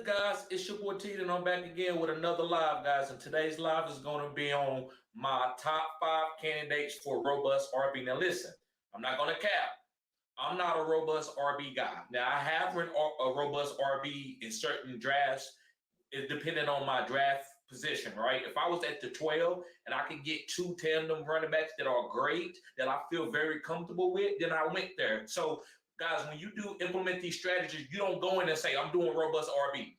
guys? It's your boy T, and I'm back again with another live, guys. And today's live is going to be on my top 5 candidates for robust RB. Now, listen, I'm not going to cap. I'm not a robust RB guy. Now, I have run a robust RB in certain drafts, it depending on my draft position, right? If I was at the 12 and I could get 2 tandem running backs that are great, that I feel very comfortable with, then I went there. So, guys, when you do implement these strategies, you don't go in and say, I'm doing robust RB.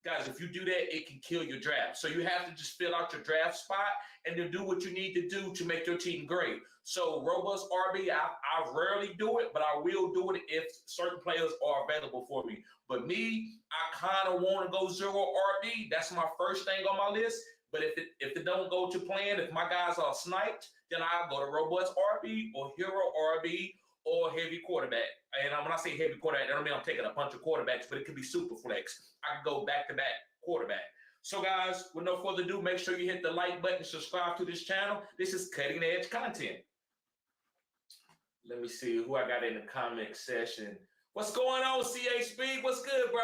Guys, if you do that, it can kill your draft. So you have to just fill out your draft spot and then do what you need to do to make your team great. So robust RB, I rarely do it, but I will do it if certain players are available for me. But me, I kind of want to go zero RB. That's my first thing on my list. But if it don't go to plan, if my guys are sniped, then I'll go to robust RB or hero RB or heavy quarterback. And when I say heavy quarterback, I don't mean I'm taking a bunch of quarterbacks, but it could be super flex. I can go back-to-back quarterback. So, guys, with no further ado, make sure you hit the like button and subscribe to this channel. This is cutting-edge content. Let me see who I got in the comment section. What's going on, CHB? What's good, bro?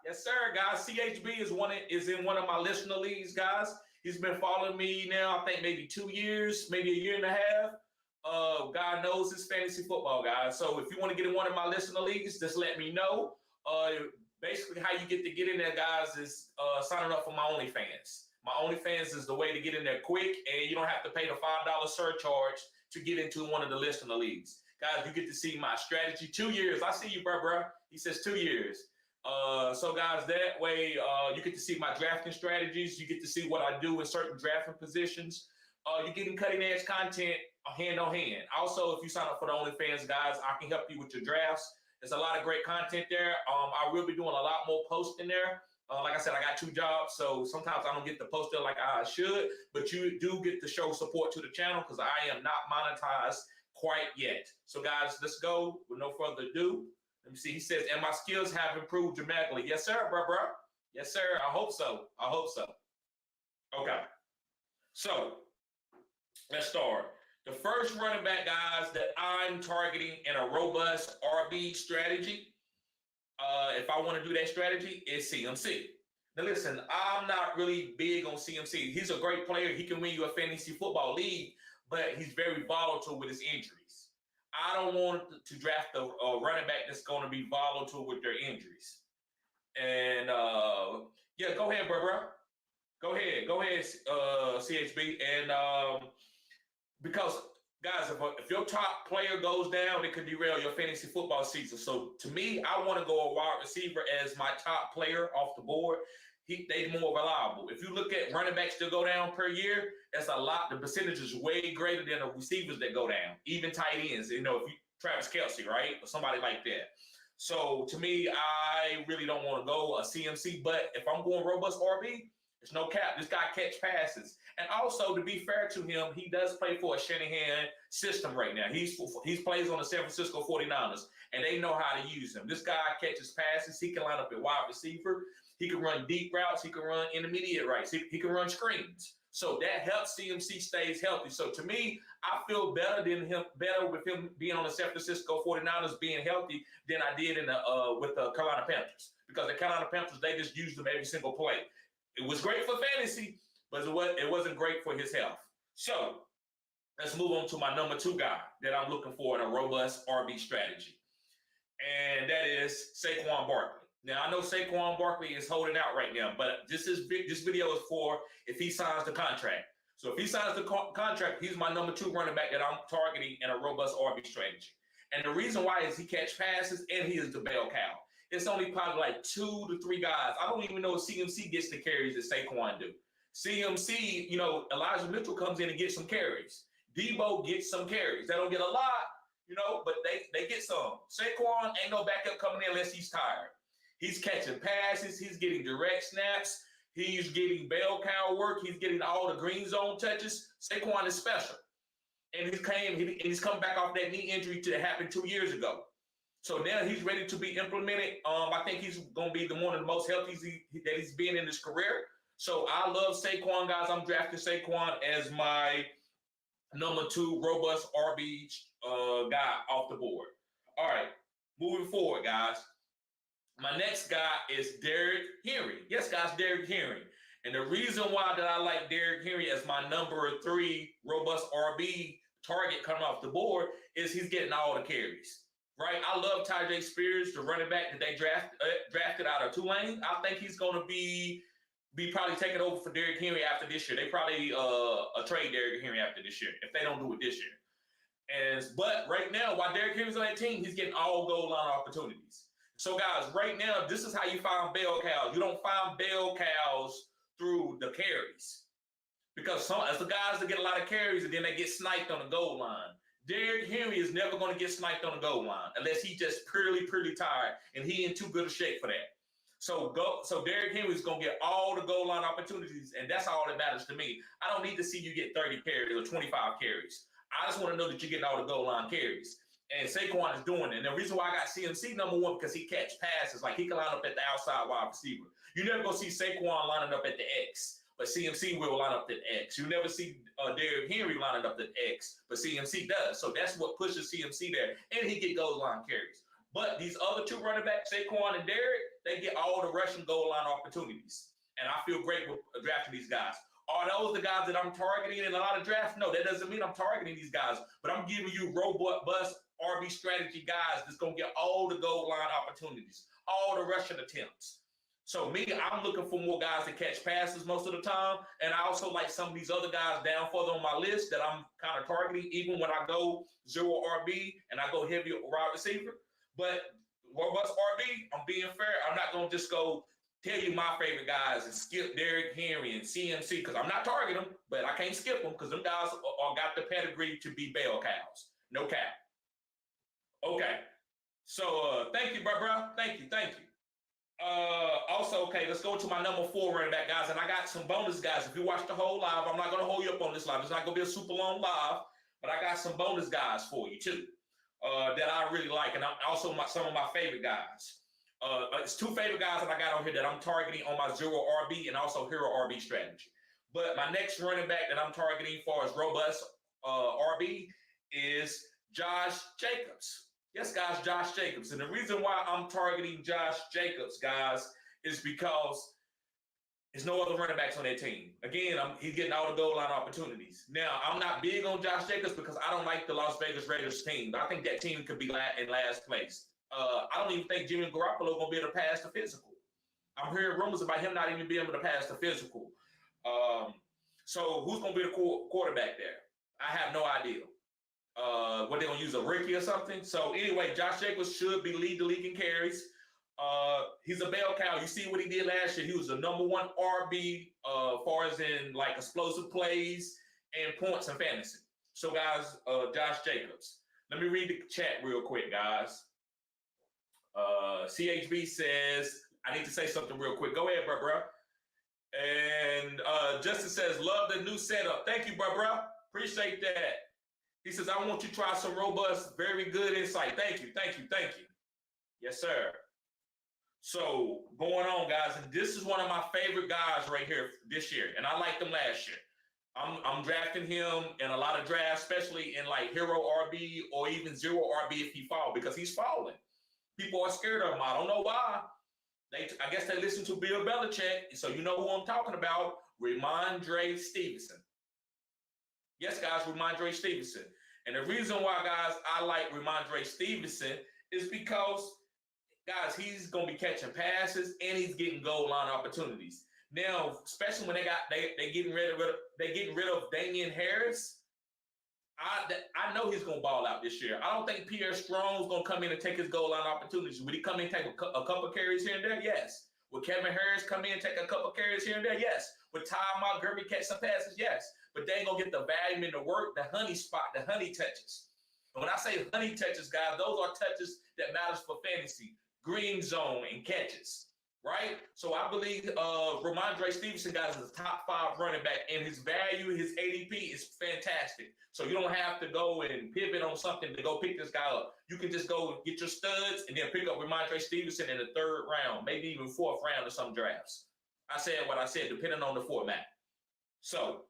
Yes, sir, guys. CHB is in one of my listener leagues, guys. He's been following me now, I think maybe 2 years, maybe a year and a half. God knows it's fantasy football, guys. So if you want to get in one of my listener leagues, just let me know. Basically, how you get in there, guys, is signing up for my OnlyFans. My OnlyFans is the way to get in there quick, and you don't have to pay the $5 surcharge to get into one of the listener leagues. Guys, you get to see my strategy. 2 years. I see you, bro. He says 2 years. So, guys, that way you get to see my drafting strategies. You get to see what I do in certain drafting positions. You're getting cutting-edge content hand on hand. Also, if you sign up for the OnlyFans, guys, I can help you with your drafts. There's a lot of great content there. I will be doing a lot more posting there. Like I said, I got 2 jobs, so sometimes I don't get to post there like I should, but you do get to show support to the channel because I am not monetized quite yet. So, guys, let's go. With no further ado, let me see. He says, and my skills have improved dramatically. Yes, sir, bro. Yes, sir. I hope so. Okay. So, let's start. The first running back, guys, that I'm targeting in a robust RB strategy, if I want to do that strategy, is CMC. Now, listen, I'm not really big on CMC. He's a great player. He can win you a fantasy football league, but he's very volatile with his injuries. I don't want to draft a running back that's going to be volatile with their injuries. And, yeah, go ahead, bro. Go ahead, CHB. And, because, guys, if your top player goes down, it could derail your fantasy football season. So, to me, I want to go a wide receiver as my top player off the board. They're more reliable. If you look at running backs that go down per year, that's a lot. The percentage is way greater than the receivers that go down. Even tight ends, if you Travis Kelce, right? Or somebody like that. So, to me, I really don't want to go a CMC. But if I'm going robust RB, there's no cap. This guy catch passes. And also, to be fair to him, he does play for a Shanahan system right now. He plays on the San Francisco 49ers, and they know how to use him. This guy catches passes. He can line up at wide receiver. He can run deep routes. He can run intermediate routes. He can run screens. So that helps CMC stays healthy. So to me, I feel better with him being on the San Francisco 49ers being healthy than I did with the Carolina Panthers. Because the Carolina Panthers, they just used him every single play. It was great for fantasy, but it wasn't great for his health. So let's move on to my number 2 guy that I'm looking for in a robust RB strategy. And that is Saquon Barkley. Now, I know Saquon Barkley is holding out right now, but this video is for if he signs the contract. So if he signs the contract, he's my number 2 running back that I'm targeting in a robust RB strategy. And the reason why is he catch passes and he is the bell cow. It's only probably like 2 to 3 guys. I don't even know if CMC gets the carries that Saquon do. CMC, Elijah Mitchell comes in and gets some carries. Debo gets some carries. They don't get a lot, but they get some. Saquon ain't no backup coming in unless he's tired. He's catching passes. He's getting direct snaps. He's getting bell cow work. He's getting all the green zone touches. Saquon is special. And he's come back off that knee injury that happened 2 years ago. So now he's ready to be implemented. I think he's going to be one of the most healthy that he's been in his career. So I love Saquon, guys. I'm drafting Saquon as my number 2 robust RB guy off the board. All right, moving forward, guys. My next guy is Derrick Henry. Yes, guys, Derrick Henry. And the reason why that I like Derrick Henry as my number 3 robust RB target coming off the board is he's getting all the carries. Right? I love Tyjae Spears, the running back that they drafted out of Tulane. I think he's going to be probably taking over for Derrick Henry after this year. They probably trade Derrick Henry after this year if they don't do it this year. But right now, while Derrick Henry's on that team, he's getting all goal line opportunities. So guys, right now, this is how you find bell cows. You don't find bell cows through the carries. Because as the guys that get a lot of carries and then they get sniped on the goal line. Derrick Henry is never going to get sniped on the goal line unless he just purely tired and he in too good a shape for that. So Derrick Henry is going to get all the goal line opportunities, and that's all that matters to me. I don't need to see you get 30 carries or 25 carries. I just want to know that you're getting all the goal line carries. And Saquon is doing it. And the reason why I got CMC number 1 because he catch passes. Like he can line up at the outside wide receiver. You never gonna see Saquon lining up at the X, but CMC will line up at X. You never see Derrick Henry lining up at X, but CMC does. So that's what pushes CMC there. And he get goal line carries. But these other 2 running backs, Saquon and Derrick, they get all the rushing goal line opportunities. And I feel great with drafting these guys. Are those the guys that I'm targeting in a lot of drafts? No, that doesn't mean I'm targeting these guys. But I'm giving you robust RB strategy guys that's going to get all the goal line opportunities, all the rushing attempts. So me, I'm looking for more guys that catch passes most of the time. And I also like some of these other guys down further on my list that I'm kind of targeting, even when I go 0 RB and I go heavy wide receiver. But robust RB, I'm being fair. I'm not going to just go tell you my favorite guys and skip Derrick Henry and CMC because I'm not targeting them, but I can't skip them because them guys got the pedigree to be bell cows. No cap. Okay. So thank you, bro. Thank you. Also, okay, let's go to my number 4 running back, guys. And I got some bonus guys. If you watch the whole live, I'm not going to hold you up on this live. It's not going to be a super long live, but I got some bonus guys for you too that I really like. And I'm also some of my favorite guys. It's 2 favorite guys that I got on here that I'm targeting on my 0 RB and also hero RB strategy. But my next running back that I'm targeting for as robust RB is Josh Jacobs. Yes, guys, Josh Jacobs. And the reason why I'm targeting Josh Jacobs, guys, is because there's no other running backs on that team. Again, he's getting all the goal line opportunities. Now, I'm not big on Josh Jacobs because I don't like the Las Vegas Raiders team. I think that team could be in last place. I don't even think Jimmy Garoppolo going to be able to pass the physical. I'm hearing rumors about him not even being able to pass the physical. So who's going to be the quarterback there? I have no idea. What they're going to use, a rookie or something? So anyway, Josh Jacobs should be lead the league in carries. He's a bell cow. You see what he did last year. He was the number 1 RB far as in like explosive plays and points in fantasy. So guys, Josh Jacobs. Let me read the chat real quick, guys. CHB says, I need to say something real quick. Go ahead, bro. And Justin says, love the new setup. Thank you, bro. Appreciate that. He says, I want you to try some robust, very good insight. Thank you. Yes, sir. So going on, guys, and this is one of my favorite guys right here this year, and I liked him last year. I'm drafting him in a lot of drafts, especially in like hero RB or even 0 RB if he falls, because he's falling. People are scared of him. I don't know why. I guess they listen to Bill Belichick, so you know who I'm talking about, Ramondre Stevenson. Yes, guys, Ramondre Stevenson. And the reason why, guys, I like Ramondre Stevenson is because, guys, he's going to be catching passes and he's getting goal line opportunities. Now, especially when they getting rid of Damian Harris, I know he's going to ball out this year. I don't think Pierre Strong's going to come in and take his goal line opportunities. Would he come in and take a couple carries here and there? Yes. Would Kevin Harris come in and take a couple carries here and there? Yes. Would Ty Montgomery catch some passes? Yes. But they ain't going to get the value in the work, the honey spot, the honey touches. And when I say honey touches, guys, those are touches that matters for fantasy. Green zone and catches, right? So I believe Ramondre Stevenson, guys, is a top 5 running back, and his value, his ADP is fantastic. So you don't have to go and pivot on something to go pick this guy up. You can just go get your studs and then pick up Ramondre Stevenson in the 3rd round, maybe even 4th round of some drafts. I said what I said, depending on the format. So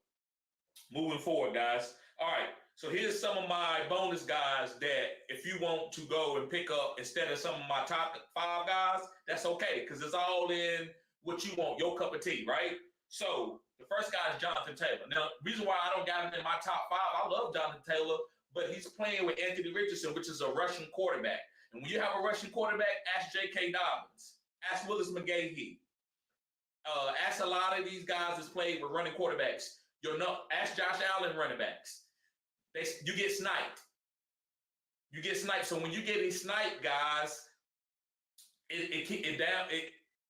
moving forward, guys. All right. So here's some of my bonus guys that if you want to go and pick up instead of some of my top 5 guys, that's okay because it's all in what you want, your cup of tea, right? So the first guy is Jonathan Taylor. Now, the reason why I don't got him in my top 5, I love Jonathan Taylor, but he's playing with Anthony Richardson, which is a Russian quarterback. And when you have a Russian quarterback, ask J.K. Dobbins, ask Willis McGahee, ask a lot of these guys that's played with running quarterbacks. Ask Josh Allen running backs. You get sniped. You get sniped. So when you get sniped, guys,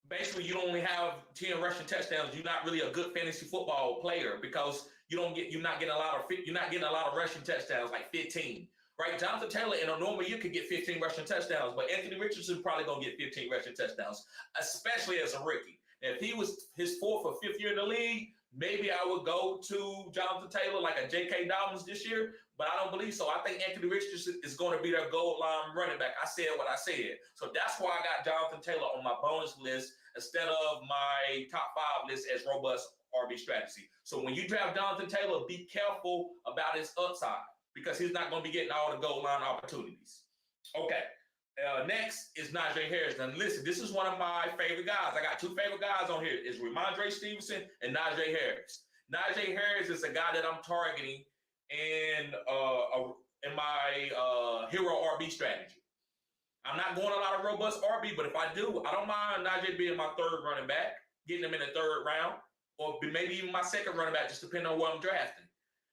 basically you only have 10 rushing touchdowns. You're not really a good fantasy football player because you're not getting a lot of rushing touchdowns, like 15. Right? Jonathan Taylor in a normal year could get 15 rushing touchdowns, but Anthony Richardson probably gonna get 15 rushing touchdowns, especially as a rookie. And if he was his 4th or 5th year in the league, maybe I would go to Jonathan Taylor like a J.K. Dobbins this year, but I don't believe so. I think Anthony Richardson is going to be their goal line running back. I said what I said. So that's why I got Jonathan Taylor on my bonus list instead of my top 5 list as robust RB strategy. So when you draft Jonathan Taylor, be careful about his upside because he's not going to be getting all the goal line opportunities. Okay. Next is Najee Harris. Now listen, this is one of my favorite guys. I got 2 favorite guys on here. It's Ramondre Stevenson and Najee Harris. Najee Harris is a guy that I'm targeting in my hero RB strategy. I'm not going a lot of robust RB, but if I do, I don't mind Najee being my 3rd running back, getting him in the 3rd round, or maybe even my 2nd running back, just depending on what I'm drafting.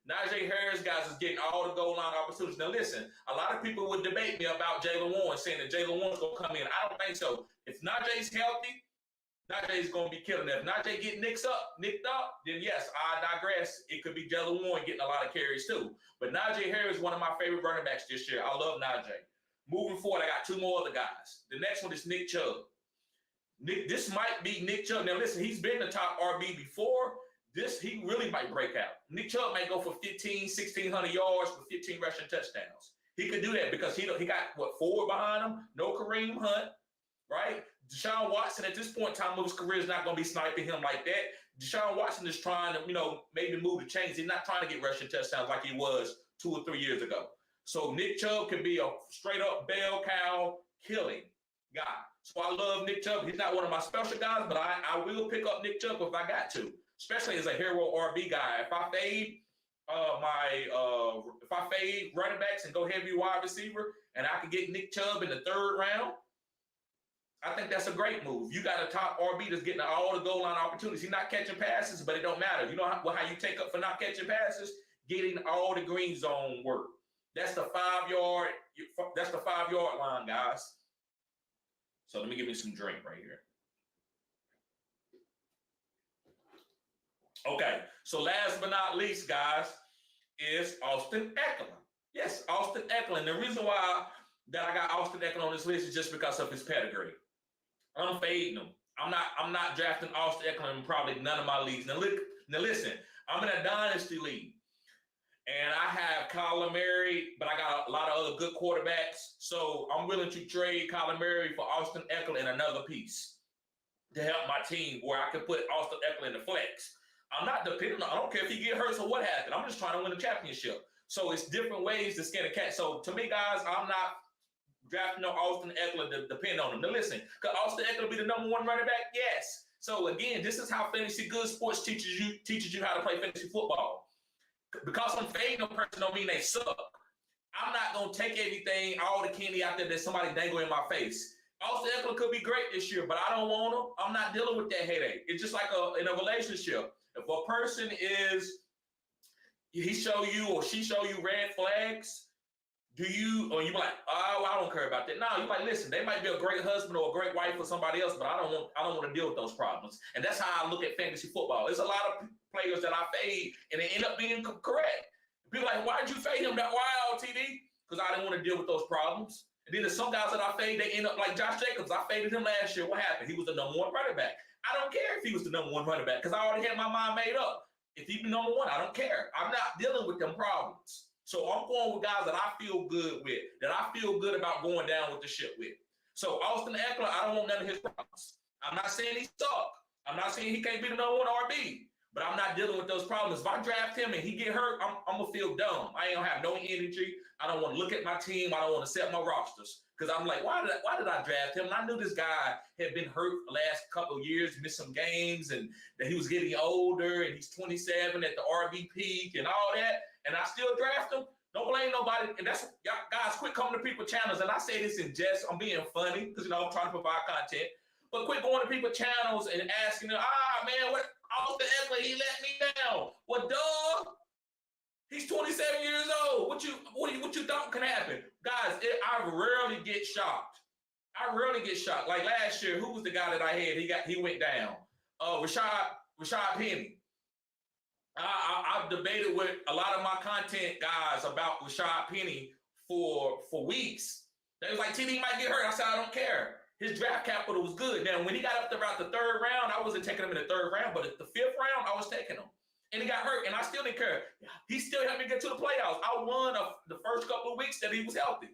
Najee Harris, guys, is getting all the goal line opportunities. Now, listen, a lot of people would debate me about Jaylen Warren, saying that Jaylen Warren's going to come in. I don't think so. If Najee's healthy, Najee's going to be killing it. If Najee get nicked up, then yes, I digress. It could be Jaylen Warren getting a lot of carries too. But Najee Harris is one of my favorite running backs this year. I love Najee. Moving forward, I got 2 more other guys. The next one is Nick Chubb. This might be Nick Chubb. Now, listen, he's been the top RB before. He really might break out. Nick Chubb might go for 1,600 yards with 15 rushing touchdowns. He could do that because he got, 4 behind him? No Kareem Hunt, right? Deshaun Watson at this point in time of his career is not going to be sniping him like that. Deshaun Watson is trying to, maybe move the chains. He's not trying to get rushing touchdowns like he was 2 or 3 years ago. So Nick Chubb can be a straight up bell cow killing guy. So I love Nick Chubb. He's not one of my special guys, but I will pick up Nick Chubb if I got to, especially as a hero RB guy. If I fade running backs and go heavy wide receiver, and I can get Nick Chubb in the 3rd round, I think that's a great move. You got a top RB that's getting all the goal line opportunities. He's not catching passes, but it don't matter. You know how you take up for not catching passes? Getting all the green zone work. That's the 5-yard. That's the 5-yard line, guys. So let me give you some drink right here. Okay, so last but not least, guys, is Austin Ekeler. Yes, Austin Ekeler. And the reason why that I got Austin Ekeler on this list is just because of his pedigree. I'm fading him. I'm not drafting Austin Ekeler in probably none of my leagues. Now listen, I'm in a dynasty league. And I have Kyler Murray, but I got a lot of other good quarterbacks. So I'm willing to trade Kyler Murray for Austin Ekeler in another piece to help my team where I can put Austin Ekeler in the flex. I'm not depending on, I don't care if he get hurt or what happened. I'm just trying to win a championship. So it's different ways to skin a cat. So to me, guys, I'm not drafting no Austin Ekeler to depend on him. Now listen, could Austin Ekeler be the number 1 running back? Yes. So again, this is how Fantasy Good Sports teaches you how to play fantasy football. Because I'm fading a person don't mean they suck. I'm not going to take everything, all the candy out there that somebody dangle in my face. Austin Ekeler could be great this year, but I don't want him. I'm not dealing with that headache. It's just like in a relationship. If a person he show you or she show you red flags, you be like, oh, I don't care about that. No, you like, listen, they might be a great husband or a great wife for somebody else, but I don't want to deal with those problems. And that's how I look at fantasy football. There's a lot of players that I fade and they end up being correct. People like, why'd you fade him that wild, TD? Because I didn't want to deal with those problems. And then there's some guys that I fade, they end up like Josh Jacobs. I faded him last year. What happened? He was the number 1 running back. I don't care if he was the number 1 running back because I already had my mind made up. If he's the number 1, I don't care. I'm not dealing with them problems. So I'm going with guys that I feel good with, that I feel good about going down with the ship with. So Austin Ekeler, I don't want none of his problems. I'm not saying he suck. I'm not saying he can't be the number 1 RB. But I'm not dealing with those problems. If I draft him and he get hurt, I'm gonna feel dumb. I ain't gonna have no energy. I don't want to look at my team. I don't want to set my rosters because I'm like, why did I draft him? And I knew this guy had been hurt the last couple of years, missed some games, and that he was getting older, and he's 27 at the RB peak and all that. And I still draft him. Don't blame nobody. And that's y'all guys, quit coming to people's channels. And I say this in jest. I'm being funny because I'm trying to provide content. But quit going to people's channels and asking them, man, what? Austin Ekeler, he let me down. Well, dog, he's 27 years old. What you thought can happen? Guys, I rarely get shocked. I rarely get shocked. Like last year, who was the guy that I had? He went down. Rashad Penny. I've debated with a lot of my content guys about Rashad Penny for weeks. They was like, TD might get hurt. I said, I don't care. His draft capital was good. Now, when he got up to about the third round, I wasn't taking him in the third round, but at the fifth round, I was taking him. And he got hurt, and I still didn't care. He still helped me get to the playoffs. I won the first couple of weeks that he was healthy.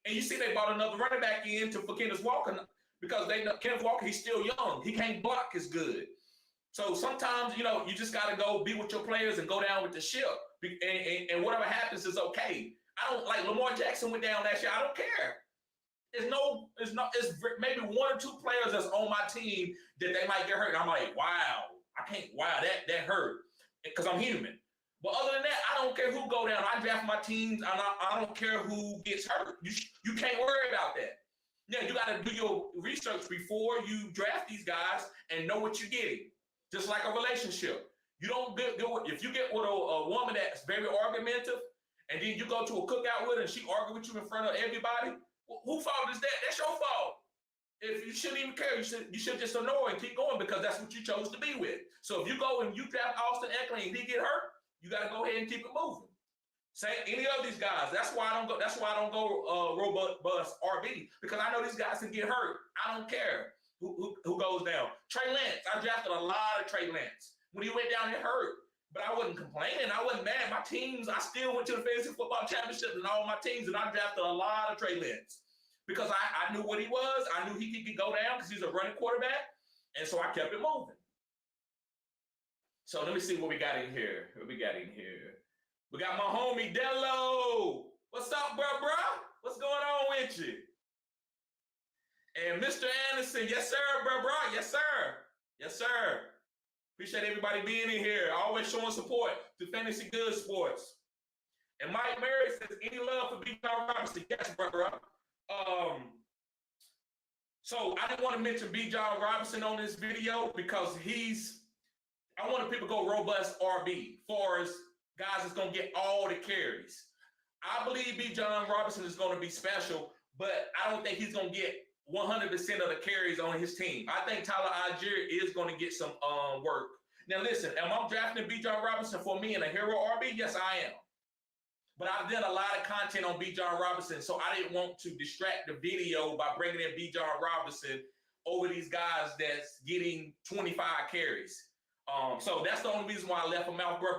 And you see they bought another running back in for Kenneth Walker because they know Kenneth Walker, he's still young. He can't block as good. So sometimes, you just got to go be with your players and go down with the ship. And whatever happens is okay. I don't like Lamar Jackson went down last year. I don't care. It's maybe one or two players that's on my team that they might get hurt. And I'm like, that hurt because I'm human. But other than that, I don't care who go down. I draft my teams, and I don't care who gets hurt. You can't worry about that. Yeah, you got to do your research before you draft these guys and know what you're getting. Just like a relationship. You don't if you get with a woman that's very argumentative, and then you go to a cookout with her and she argue with you in front of everybody, who fault is that? That's your fault. If you shouldn't even care, you should just ignore and keep going because that's what you chose to be with. So if you go and you draft Austin Ekeler and he get hurt, you got to go ahead and keep it moving. Say any of these guys. That's why I don't go robust RB because I know these guys can get hurt. I don't care who goes down. Trey Lance. I drafted a lot of Trey Lance. When he went down, it hurt. But I wasn't complaining. I wasn't mad. My teams, I still went to the fantasy football championship and all my teams, and I drafted a lot of Trey Lance because I knew what he was. I knew he could go down because he's a running quarterback, and so I kept it moving. So let me see what we got in here. We got my homie Dello. What's up, bro? What's going on with you? And Mr. Anderson, yes, sir, bro. Yes, sir. Appreciate everybody being in here. Always showing support to Fantasy Good Sports. And Mike Murray says, any love for B. John Robinson? Yes, bro. So I didn't want to mention B. John Robinson on this video because I wanted people to go robust RB for us guys that's going to get all the carries. I believe B. John Robinson is going to be special, but I don't think he's going to get 100% of the carries on his team. I think Tyler Algier is going to get some work. Now listen, am I drafting B. John Robinson for me in a hero RB? Yes, I am. But I've done a lot of content on B. John Robinson, so I didn't want to distract the video by bringing in B. John Robinson over these guys that's getting 25 carries. So that's the only reason why I left him out, bro.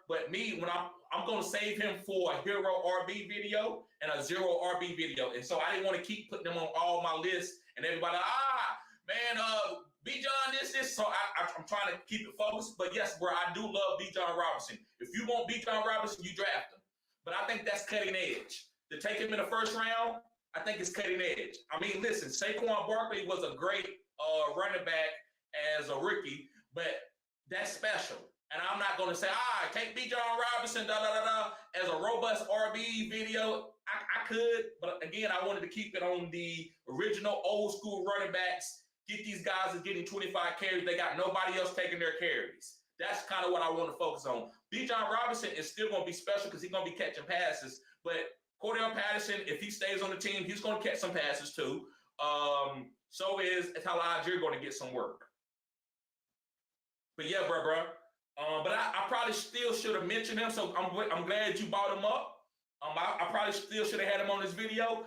But me, when I'm going to save him for a hero RB video and a zero RB video. And so I didn't want to keep putting them on all my lists and everybody, B. John, this. So I'm trying to keep it focused. But yes, bro, I do love B. John Robinson. If you want B. John Robinson, you draft him. But I think that's cutting edge. To take him in the first round, I think it's cutting edge. I mean, listen, Saquon Barkley was a great running back as a rookie, but that's special. And I'm not going to say, take B. John Robinson, as a robust RB video. I could, but again, I wanted to keep it on the original old school running backs. Get these guys is getting 25 carries. They got nobody else taking their carries. That's kind of what I want to focus on. B. John Robinson is still going to be special because he's going to be catching passes. But Cordell Patterson, if he stays on the team, he's going to catch some passes too. So is Tyler Algier going to get some work. But yeah, bro. But I probably still should have mentioned him. So I'm glad you brought him up. I probably still should have had him on this video.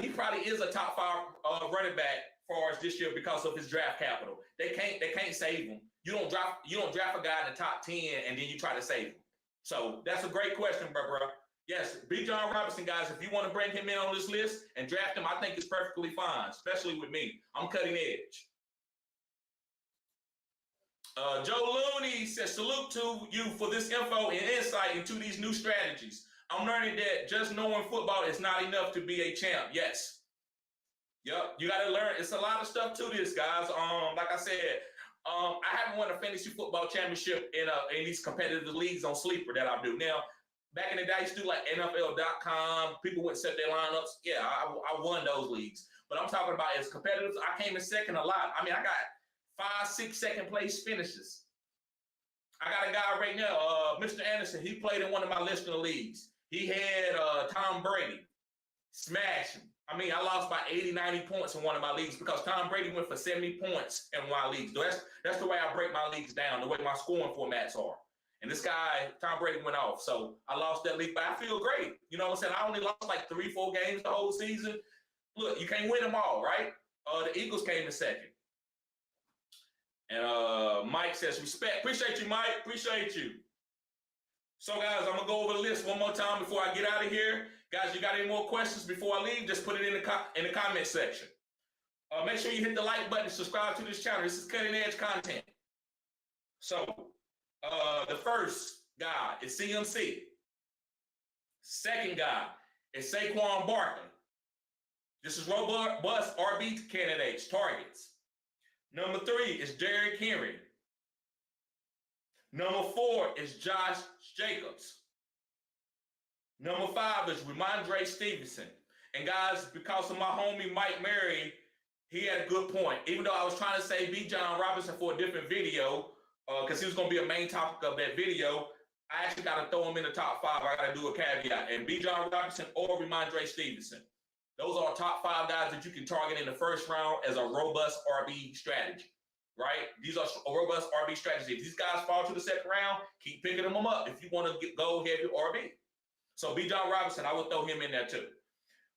He probably is a top 5 running back for us this year because of his draft capital. They can't save him. You don't draft a guy in the top 10 and then you try to save him. So that's a great question, bro. Yes, B. John Robinson, guys, if you want to bring him in on this list and draft him, I think it's perfectly fine, especially with me. I'm cutting edge. Joe Looney says, salute to you for this info and insight into these new strategies. I'm learning that just knowing football is not enough to be a champ. Yes. Yep. You got to learn. It's a lot of stuff to this, guys. Like I said, I haven't won a fantasy football championship in these competitive leagues on Sleeper that I do. Now, back in the day, I used to do like NFL.com. People would set their lineups. Yeah, I won those leagues. But I'm talking about as competitive. I came in second a lot. I mean, I got 5, 6 second place finishes. I got a guy right now, Mr. Anderson. He played in one of my listener leagues. He had Tom Brady. Smash him. I mean, I lost by 80, 90 points in one of my leagues because Tom Brady went for 70 points in one of my leagues. That's the way I break my leagues down, the way my scoring formats are. And this guy, Tom Brady, went off. So I lost that league, but I feel great. You know what I'm saying? I only lost like 3, 4 games the whole season. Look, you can't win them all, right? The Eagles came in second. And Mike says, respect. Appreciate you, Mike. Appreciate you. So, guys, I'm going to go over the list one more time before I get out of here. Guys, you got any more questions before I leave? Just put it in the comment section. Make sure you hit the like button, subscribe to this channel. This is cutting edge content. So, the first guy is CMC. Second guy is Saquon Barkley. This is robust RB candidates, targets. Number 3 is Derrick Henry. Number 4 is Josh Jacobs. Number 5 is Ramondre Stevenson. And guys, because of my homie Mike Murray, he had a good point. Even though I was trying to say B. John Robinson for a different video, because he was going to be a main topic of that video, I actually got to throw him in the top 5. I got to do a caveat. And B. John Robinson or Ramondre Stevenson. Those are top 5 guys that you can target in the first round as a robust RB strategy, right? These are robust RB strategies. If these guys fall to the second round, keep picking them up if you want to go heavy RB. So B. John Robinson, I would throw him in there too.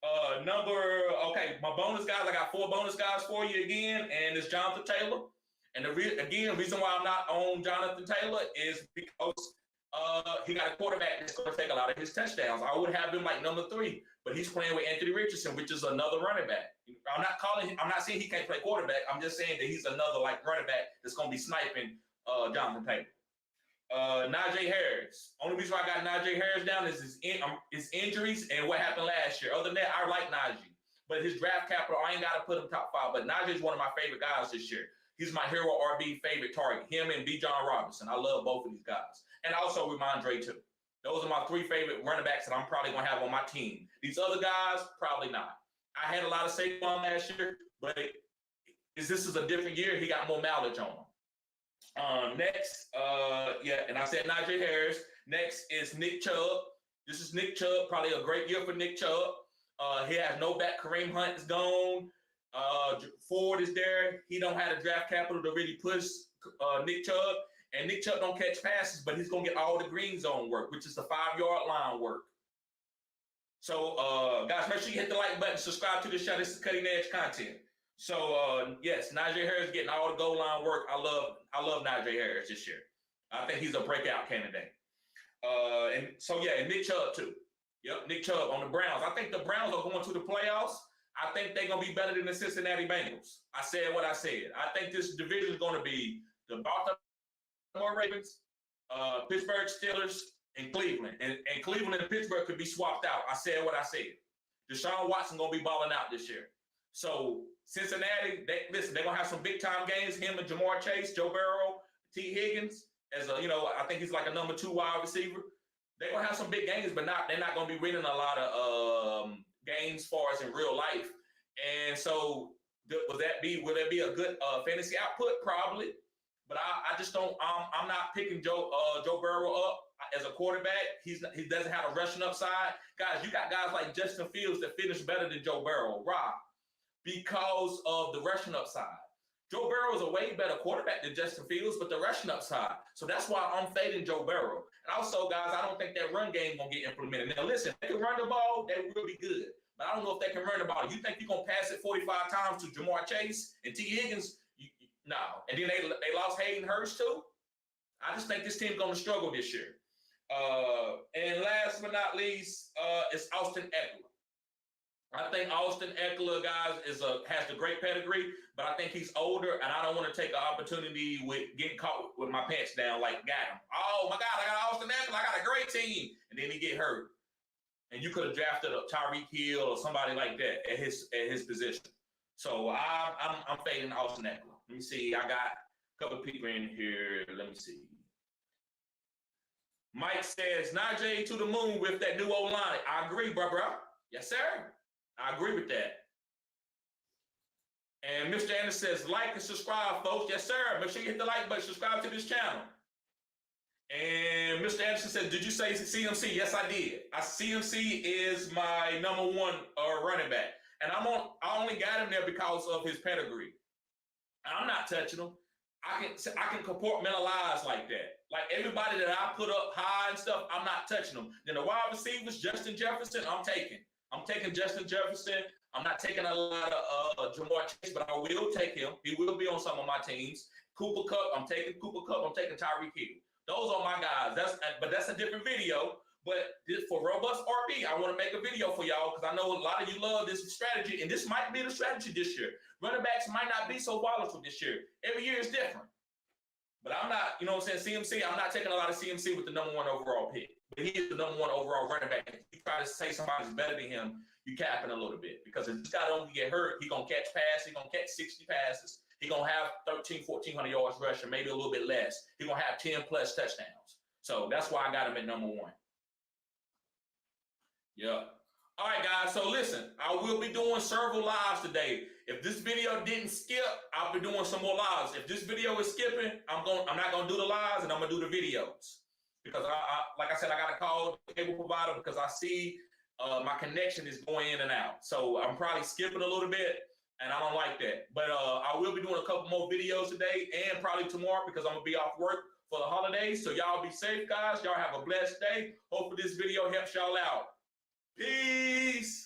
My bonus guys, I got 4 bonus guys for you again, and it's Jonathan Taylor. And the reason why I'm not on Jonathan Taylor is because he got a quarterback that's going to take a lot of his touchdowns. I would have him like number 3, but he's playing with Anthony Richardson, which is another running back. I'm not saying he can't play quarterback. I'm just saying that he's another like running back that's going to be sniping Jonathan Taylor. Najee Harris. Only reason why I got Najee Harris down is his injuries and what happened last year. Other than that, I like Najee. But his draft capital, I ain't got to put him top 5. But Najee is one of my favorite guys this year. He's my hero RB favorite target. Him and B. John Robinson. I love both of these guys. And also Ramondre too. Those are my 3 favorite running backs that I'm probably going to have on my team. These other guys, probably not. I had a lot of Saquon last year, but this is a different year. He got more mileage on him. Next, and I said Najee Harris. Next is Nick Chubb. This is Nick Chubb. Probably a great year for Nick Chubb. He has no back. Kareem Hunt is gone. Ford is there. He don't have the draft capital to really push Nick Chubb. And Nick Chubb don't catch passes, but he's going to get all the green zone work, which is the 5-yard line work. So, guys, make sure you hit the like button, subscribe to this channel. This is cutting edge content. So, yes, Najee Harris getting all the goal line work. I love Najee Harris this year. I think he's a breakout candidate. And Nick Chubb too. Yep, Nick Chubb on the Browns. I think the Browns are going to the playoffs. I think they're going to be better than the Cincinnati Bengals. I said what I said. I think this division is going to be the Baltimore Ravens, Pittsburgh Steelers, and Cleveland. And Cleveland and Pittsburgh could be swapped out. I said what I said. Deshaun Watson going to be balling out this year. So Cincinnati, they're going to have some big-time games. Him and Jamar Chase, Joe Burrow, T. Higgins, I think he's like a number 2 wide receiver. They're going to have some big games, but they're not going to be winning a lot of games as far as in real life. And so will that be a good fantasy output? Probably. But I just don't. I'm not picking Joe Burrow up as a quarterback. He doesn't have a rushing upside. Guys, you got guys like Justin Fields that finish better than Joe Burrow. Rob, because of the rushing upside. Joe Burrow is a way better quarterback than Justin Fields, but the rushing upside. So that's why I'm fading Joe Burrow. And also, guys, I don't think that run game gonna get implemented. Now, listen, if they can run the ball, they will be good. But I don't know if they can run the ball. You think you're gonna pass it 45 times to Jamar Chase and T. Higgins? No. And then they lost Hayden Hurst too. I just think this team's gonna struggle this year. And last but not least, it's Austin Ekeler. I think Austin Ekeler, guys, has the great pedigree, but I think he's older, and I don't want to take an opportunity with getting caught with my pants down like got him. Oh my God, I got Austin Ekeler, I got a great team, and then he get hurt, and you could have drafted a Tyreek Hill or somebody like that at his position. So I'm fading Austin Ekeler. Let me see. I got a couple of people in here. Let me see. Mike says Najee to the moon with that new O-line. I agree, bro. Yes, sir. I agree with that. And Mr. Anderson says, like and subscribe, folks. Yes, sir. Make sure you hit the like button. Subscribe to this channel. And Mr. Anderson said, did you say CMC? Yes, I did. CMC is my #1 running back. And I only got him there because of his pedigree. I'm not touching him. I can compartmentalize like that. Like everybody that I put up high and stuff, I'm not touching them. Then the wide receivers, Justin Jefferson, I'm taking Justin Jefferson. I'm not taking a lot of Jamar Chase, but I will take him. He will be on some of my teams. Cooper Kupp, I'm taking Cooper Kupp. I'm taking Tyreek Hill. Those are my guys. But that's a different video. But for Robust RB, I want to make a video for y'all because I know a lot of you love this strategy, and this might be the strategy this year. Running backs might not be so volatile this year. Every year is different. But I'm not, you know what I'm saying, CMC, I'm not taking a lot of CMC with the #1 overall pick. But he is the #1 overall running back. If you try to say somebody's better than him, you capping a little bit. Because if this guy don't get hurt, he's going to catch passes. He's going to catch 60 passes. He's going to have 1,400 yards rushing, maybe a little bit less. He's going to have 10-plus touchdowns. So that's why I got him at #1. Yeah. All right, guys. So listen, I will be doing several lives today. If this video didn't skip, I'll be doing some more lives. If this video is skipping, I'm not gonna do the lives, and I'm gonna do the videos because like I said, I got to call the cable provider because I see my connection is going in and out. So I'm probably skipping a little bit, and I don't like that. But I will be doing a couple more videos today and probably tomorrow because I'm gonna be off work for the holidays. So y'all be safe, guys. Y'all have a blessed day. Hopefully this video helps y'all out. Peace.